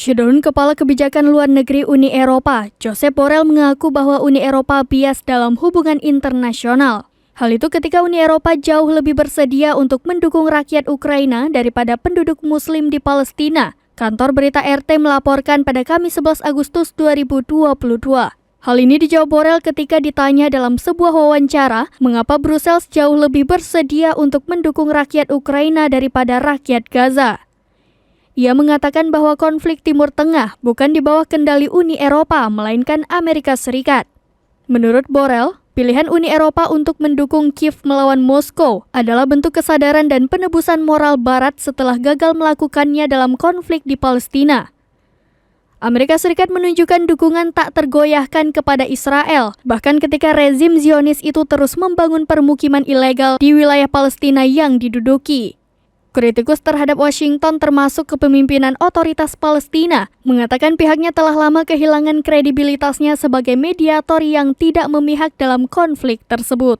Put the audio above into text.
Shudun Kepala Kebijakan Luar Negeri Uni Eropa, Josep Borrell mengaku bahwa Uni Eropa bias dalam hubungan internasional. Hal itu ketika Uni Eropa jauh lebih bersedia untuk mendukung rakyat Ukraina daripada penduduk Muslim di Palestina. Kantor berita RT melaporkan pada Kamis 11 Agustus 2022. Hal ini dijawab Borrell ketika ditanya dalam sebuah wawancara mengapa Brussels jauh lebih bersedia untuk mendukung rakyat Ukraina daripada rakyat Gaza. Ia mengatakan bahwa konflik Timur Tengah bukan di bawah kendali Uni Eropa, melainkan Amerika Serikat. Menurut Borrell, pilihan Uni Eropa untuk mendukung Kiev melawan Moskow adalah bentuk kesadaran dan penebusan moral Barat setelah gagal melakukannya dalam konflik di Palestina. Amerika Serikat menunjukkan dukungan tak tergoyahkan kepada Israel, bahkan ketika rezim Zionis itu terus membangun permukiman ilegal di wilayah Palestina yang diduduki. Kritikus terhadap Washington termasuk kepemimpinan otoritas Palestina mengatakan pihaknya telah lama kehilangan kredibilitasnya sebagai mediator yang tidak memihak dalam konflik tersebut.